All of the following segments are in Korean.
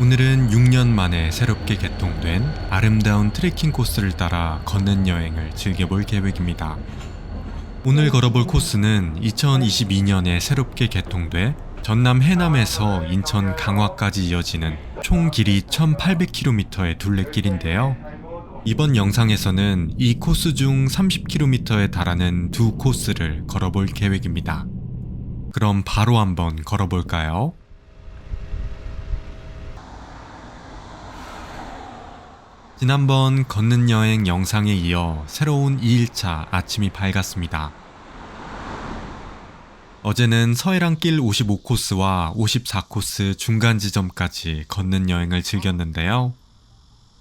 오늘은 6년 만에 새롭게 개통된 아름다운 트레킹 코스를 따라 걷는 여행을 즐겨볼 계획입니다. 오늘 걸어볼 코스는 2022년에 새롭게 개통돼 전남 해남에서 인천 강화까지 이어지는 총 길이 1800km의 둘레길인데요. 이번 영상에서는 이 코스 중 30km에 달하는 두 코스를 걸어볼 계획입니다. 그럼 바로 한번 걸어볼까요? 지난번 걷는 여행 영상에 이어 새로운 2일차 아침이 밝았습니다. 어제는 서해랑길 55코스와 54코스 중간 지점까지 걷는 여행을 즐겼는데요.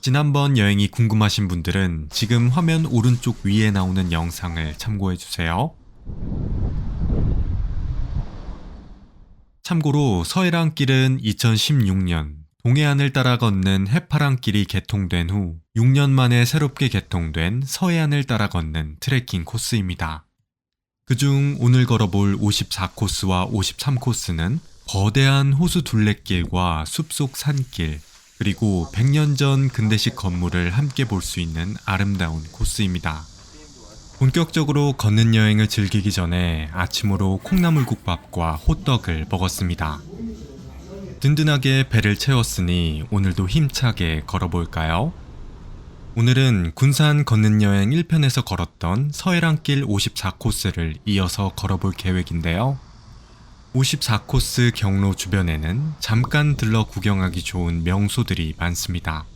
지난번 여행이 궁금하신 분들은 지금 화면 오른쪽 위에 나오는 영상을 참고해주세요. 참고로 서해랑길은 2016년 동해안을 따라 걷는 해파랑길이 개통된 후 6년 만에 새롭게 개통된 서해안을 따라 걷는 트레킹 코스입니다. 그중 오늘 걸어볼 54코스와 53코스는 거대한 호수 둘레길과 숲속 산길, 그리고 100년 전 근대식 건물을 함께 볼 수 있는 아름다운 코스입니다. 본격적으로 걷는 여행을 즐기기 전에 아침으로 콩나물국밥과 호떡을 먹었습니다. 든든하게 배를 채웠으니 오늘도 힘차게 걸어볼까요? 오늘은 군산 걷는 여행 1편에서 걸었던 서해랑길 54코스를 이어서 걸어볼 계획인데요. 54코스 경로 주변에는 잠깐 들러 구경하기 좋은 명소들이 많습니다.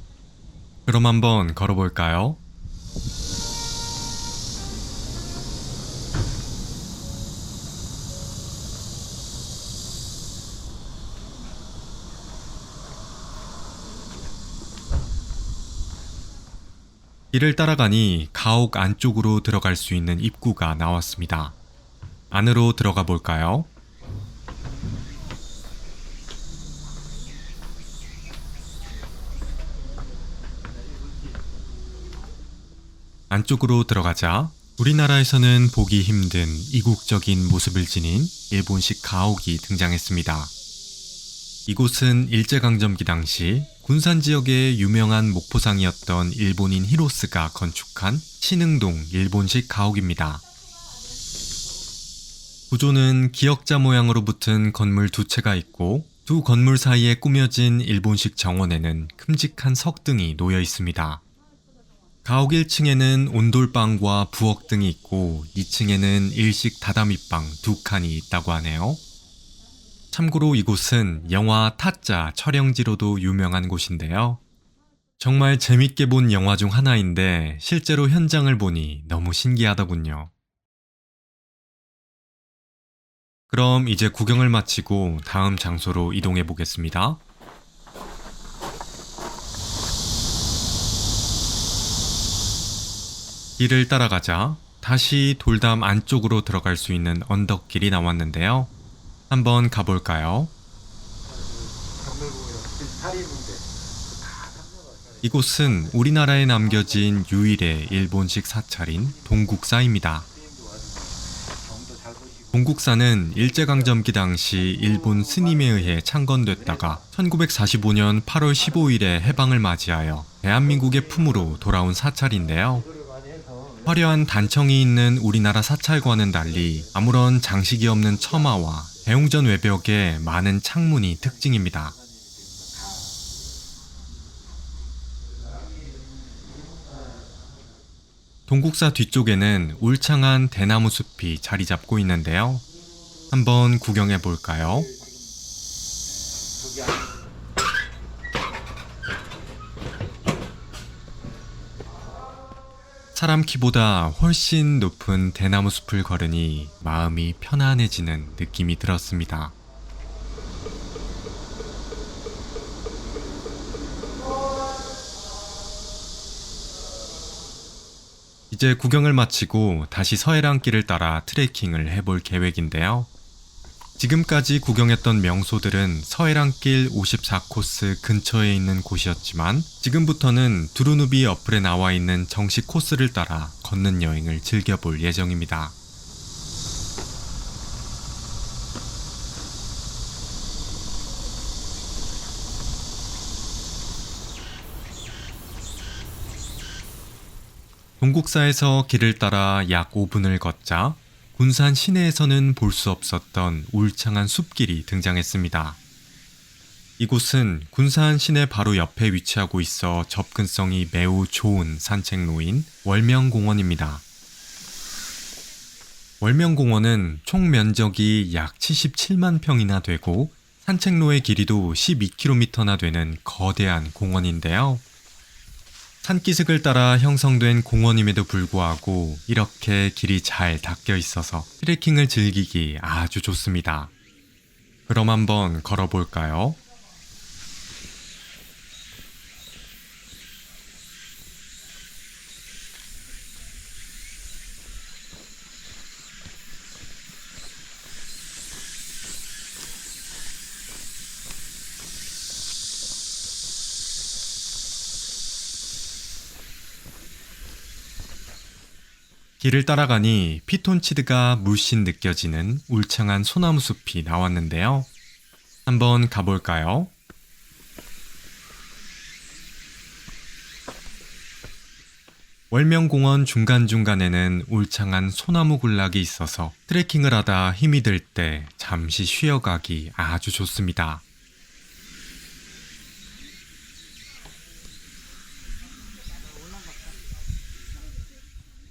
그럼 한번 걸어볼까요? 길을 따라가니 가옥 안쪽으로 들어갈 수 있는 입구가 나왔습니다. 안으로 들어가 볼까요? 안쪽으로 들어가자 우리나라에서는 보기 힘든 이국적인 모습을 지닌 일본식 가옥이 등장했습니다. 이곳은 일제강점기 당시 군산 지역의 유명한 목포상이었던 일본인 히로스가 건축한 신흥동 일본식 가옥입니다. 구조는 기역자 모양으로 붙은 건물 두 채가 있고 두 건물 사이에 꾸며진 일본식 정원에는 큼직한 석등이 놓여 있습니다. 가옥 1층에는 온돌방과 부엌 등이 있고 2층에는 일식 다다미방 두 칸이 있다고 하네요. 참고로 이곳은 영화 타짜 촬영지로도 유명한 곳인데요. 정말 재밌게 본 영화 중 하나인데 실제로 현장을 보니 너무 신기하더군요. 그럼 이제 구경을 마치고 다음 장소로 이동해 보겠습니다. 길을 따라가자 다시 돌담 안쪽으로 들어갈 수 있는 언덕길이 나왔는데요. 한번 가볼까요? 이곳은 우리나라에 남겨진 유일의 일본식 사찰인 동국사입니다. 동국사는 일제강점기 당시 일본 스님에 의해 창건됐다가 1945년 8월 15일에 해방을 맞이하여 대한민국의 품으로 돌아온 사찰인데요. 화려한 단청이 있는 우리나라 사찰과는 달리 아무런 장식이 없는 처마와 대웅전 외벽에 많은 창문이 특징입니다. 동국사 뒤쪽에는 울창한 대나무 숲이 자리 잡고 있는데요. 한번 구경해 볼까요? 사람 키보다 훨씬 높은 대나무 숲을 걸으니 마음이 편안해지는 느낌이 들었습니다. 이제 구경을 마치고 다시 서해랑길을 따라 트레킹을 해볼 계획인데요. 지금까지 구경했던 명소들은 서해랑길 54코스 근처에 있는 곳이었지만 지금부터는 두루누비 어플에 나와 있는 정식 코스를 따라 걷는 여행을 즐겨볼 예정입니다. 동국사에서 길을 따라 약 5분을 걷자 군산 시내에서는 볼 수 없었던 울창한 숲길이 등장했습니다. 이곳은 군산 시내 바로 옆에 위치하고 있어 접근성이 매우 좋은 산책로인 월명공원입니다. 월명공원은 총 면적이 약 77만 평이나 되고 산책로의 길이도 12km나 되는 거대한 공원인데요. 산기슭을 따라 형성된 공원임에도 불구하고 이렇게 길이 잘 닦여 있어서 트레킹을 즐기기 아주 좋습니다. 그럼 한번 걸어볼까요? 길을 따라가니 피톤치드가 물씬 느껴지는 울창한 소나무 숲이 나왔는데요. 한번 가볼까요? 월명공원 중간중간에는 울창한 소나무 군락이 있어서 트레킹을 하다 힘이 들 때 잠시 쉬어가기 아주 좋습니다.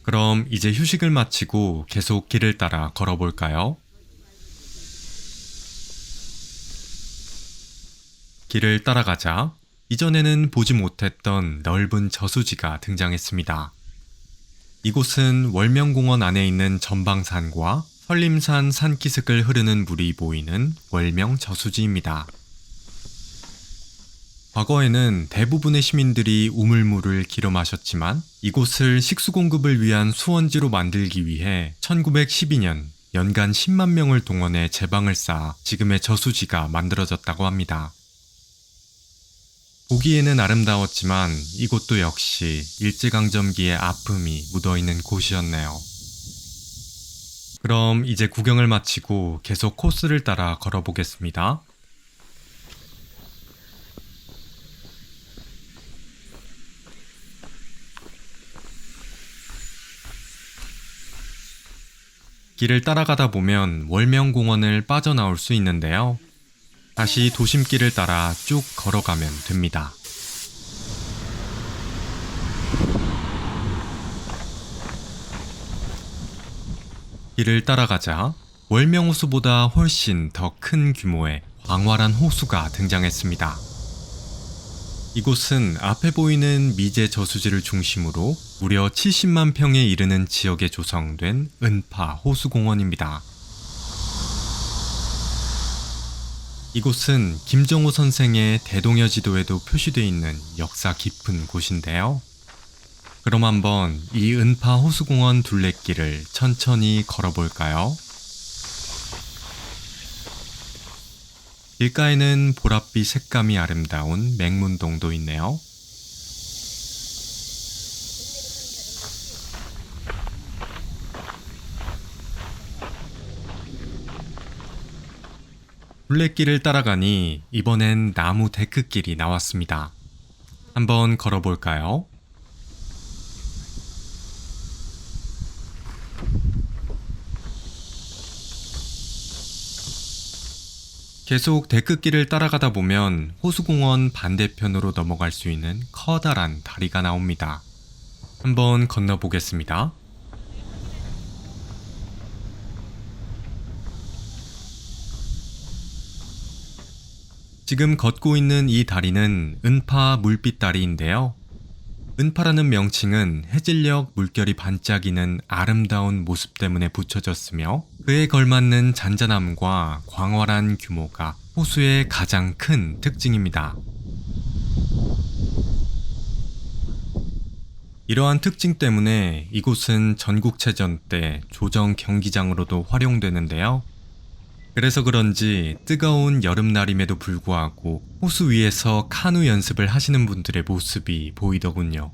그럼 이제 휴식을 마치고 계속 길을 따라 걸어볼까요? 길을 따라가자 이전에는 보지 못했던 넓은 저수지가 등장했습니다. 이곳은 월명공원 안에 있는 전방산과 설림산 산기슭을 흐르는 물이 보이는 월명 저수지입니다. 과거에는 대부분의 시민들이 우물물을 길어 마셨지만 이곳을 식수 공급을 위한 수원지로 만들기 위해 1912년 연간 10만 명을 동원해 제방을 쌓아 지금의 저수지가 만들어졌다고 합니다. 보기에는 아름다웠지만 이곳도 역시 일제강점기의 아픔이 묻어있는 곳이었네요. 그럼 이제 구경을 마치고 계속 코스를 따라 걸어보겠습니다. 길을 따라가다 보면 월명공원을 빠져나올 수 있는데요. 다시 도심길을 따라 쭉 걸어가면 됩니다. 길을 따라가자 월명호수보다 훨씬 더 큰 규모의 광활한 호수가 등장했습니다. 이곳은 앞에 보이는 미제 저수지를 중심으로 무려 70만 평에 이르는 지역에 조성된 은파 호수공원입니다. 이곳은 김정호 선생의 대동여 지도에도 표시되어 있는 역사 깊은 곳인데요. 그럼 한번 이 은파 호수공원 둘레길을 천천히 걸어볼까요? 길가에는 보랏빛 색감이 아름다운 맹문동도 있네요. 둘레길을 따라가니 이번엔 나무 데크길이 나왔습니다. 한번 걸어볼까요? 계속 데크길을 따라가다 보면 호수공원 반대편으로 넘어갈 수 있는 커다란 다리가 나옵니다. 한번 건너보겠습니다. 지금 걷고 있는 이 다리는 은파 물빛 다리인데요. 은파라는 명칭은 해질녘 물결이 반짝이는 아름다운 모습 때문에 붙여졌으며 그에 걸맞는 잔잔함과 광활한 규모가 호수의 가장 큰 특징입니다. 이러한 특징 때문에 이곳은 전국체전 때 조정 경기장으로도 활용되는데요. 그래서 그런지 뜨거운 여름날임에도 불구하고 호수 위에서 카누 연습을 하시는 분들의 모습이 보이더군요.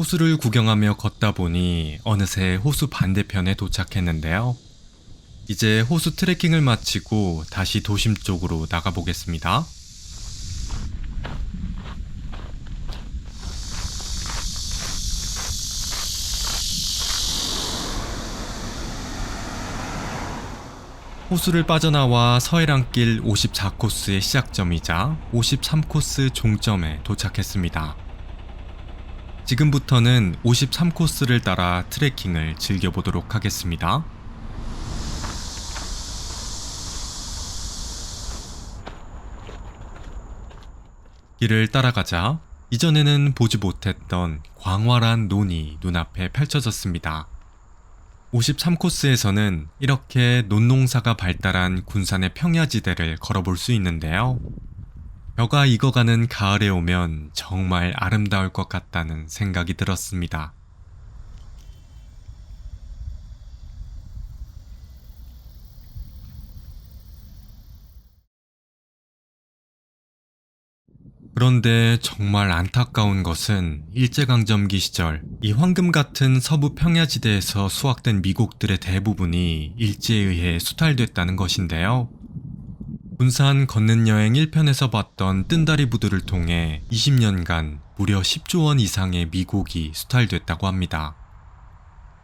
호수를 구경하며 걷다 보니 어느새 호수 반대편에 도착했는데요. 이제 호수 트레킹을 마치고 다시 도심 쪽으로 나가보겠습니다. 호수를 빠져나와 서해랑길 54코스의 시작점이자 53코스 종점에 도착했습니다. 지금부터는 53코스를 따라 트레킹을 즐겨보도록 하겠습니다. 길을 따라가자 이전에는 보지 못했던 광활한 논이 눈앞에 펼쳐졌습니다. 53코스에서는 이렇게 논농사가 발달한 군산의 평야지대를 걸어볼 수 있는데요. 벼가 익어가는 가을에 오면 정말 아름다울 것 같다는 생각이 들었습니다. 그런데 정말 안타까운 것은 일제강점기 시절 이 황금 같은 서부 평야지대에서 수확된 미곡들의 대부분이 일제에 의해 수탈됐다는 것인데요. 군산 걷는 여행 1편에서 봤던 뜬다리 부두를 통해 20년간 무려 10조 원 이상의 미곡이 수탈됐다고 합니다.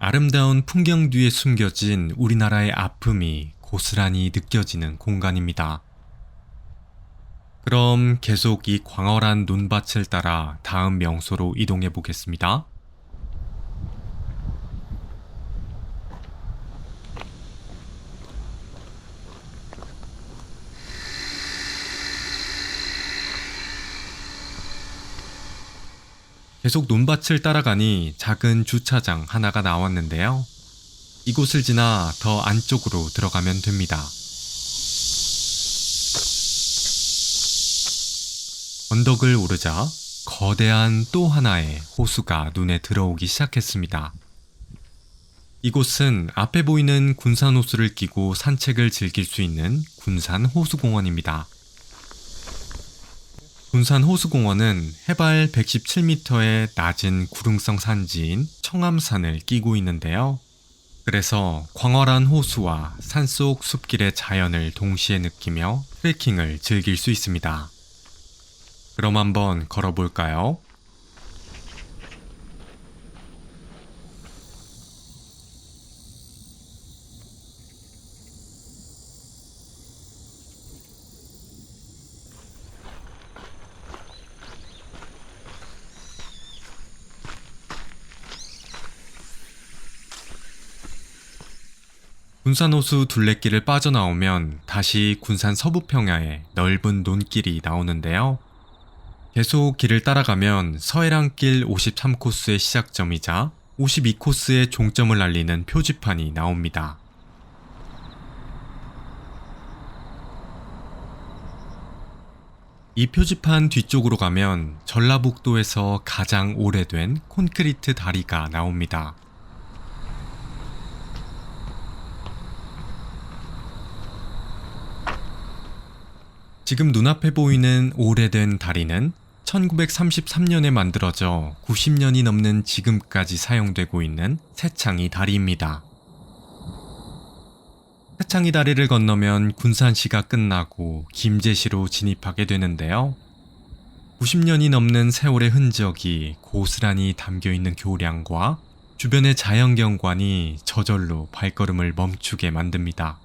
아름다운 풍경 뒤에 숨겨진 우리나라의 아픔이 고스란히 느껴지는 공간입니다. 그럼 계속 이 광활한 논밭을 따라 다음 명소로 이동해 보겠습니다. 계속 논밭을 따라가니 작은 주차장 하나가 나왔는데요. 이곳을 지나 더 안쪽으로 들어가면 됩니다. 언덕을 오르자 거대한 또 하나의 호수가 눈에 들어오기 시작했습니다. 이곳은 앞에 보이는 군산호수를 끼고 산책을 즐길 수 있는 군산호수공원입니다. 군산호수공원은 해발 117m의 낮은 구릉성 산지인 청암산을 끼고 있는데요. 그래서 광활한 호수와 산속 숲길의 자연을 동시에 느끼며 트레킹을 즐길 수 있습니다. 그럼 한번 걸어볼까요? 군산호수 둘레길을 빠져나오면 다시 군산 서부평야에 넓은 논길이 나오는데요. 계속 길을 따라가면 서해랑길 53코스의 시작점이자 52코스의 종점을 알리는 표지판이 나옵니다. 이 표지판 뒤쪽으로 가면 전라북도에서 가장 오래된 콘크리트 다리가 나옵니다. 지금 눈앞에 보이는 오래된 다리는 1933년에 만들어져 90년이 넘는 지금까지 사용되고 있는 새창이 다리입니다. 새창이 다리를 건너면 군산시가 끝나고 김제시로 진입하게 되는데요. 90년이 넘는 세월의 흔적이 고스란히 담겨있는 교량과 주변의 자연경관이 저절로 발걸음을 멈추게 만듭니다.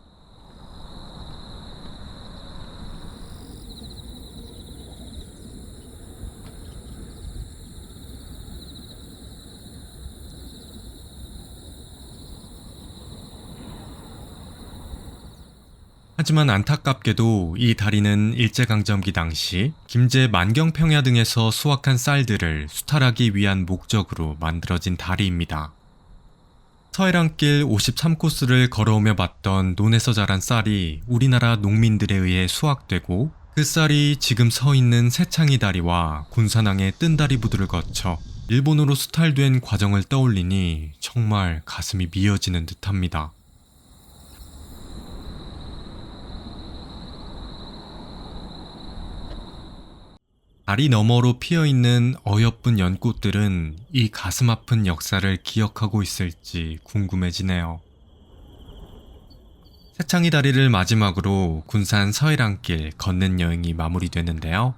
하지만 안타깝게도 이 다리는 일제강점기 당시 김제 만경평야 등에서 수확한 쌀들을 수탈하기 위한 목적으로 만들어진 다리입니다. 서해랑길 53코스를 걸어오며 봤던 논에서 자란 쌀이 우리나라 농민들에 의해 수확되고 그 쌀이 지금 서 있는 새창이 다리와 군산항의 뜬다리 부두를 거쳐 일본으로 수탈된 과정을 떠올리니 정말 가슴이 미어지는 듯합니다. 다리 너머로 피어있는 어여쁜 연꽃들은 이 가슴 아픈 역사를 기억하고 있을지 궁금해지네요. 새창이 다리를 마지막으로 군산 서해랑길 걷는 여행이 마무리되는데요.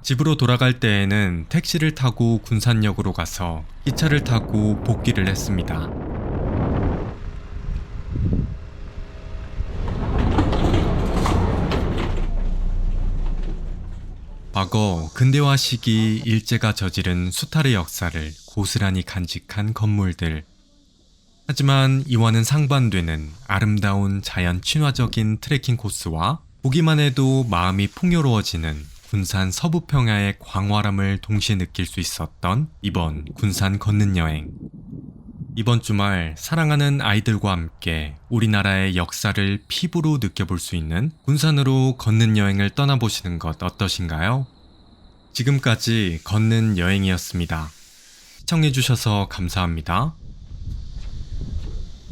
집으로 돌아갈 때에는 택시를 타고 군산역으로 가서 기차를 타고 복귀를 했습니다. 과거 근대화 시기 일제가 저지른 수탈의 역사를 고스란히 간직한 건물들. 하지만 이와는 상반되는 아름다운 자연 친화적인 트레킹 코스와 보기만 해도 마음이 풍요로워지는 군산 서부평야의 광활함을 동시에 느낄 수 있었던 이번 군산 걷는 여행. 이번 주말 사랑하는 아이들과 함께 우리나라의 역사를 피부로 느껴볼 수 있는 군산으로 걷는 여행을 떠나보시는 것 어떠신가요? 지금까지 걷는 여행이었습니다. 시청해주셔서 감사합니다.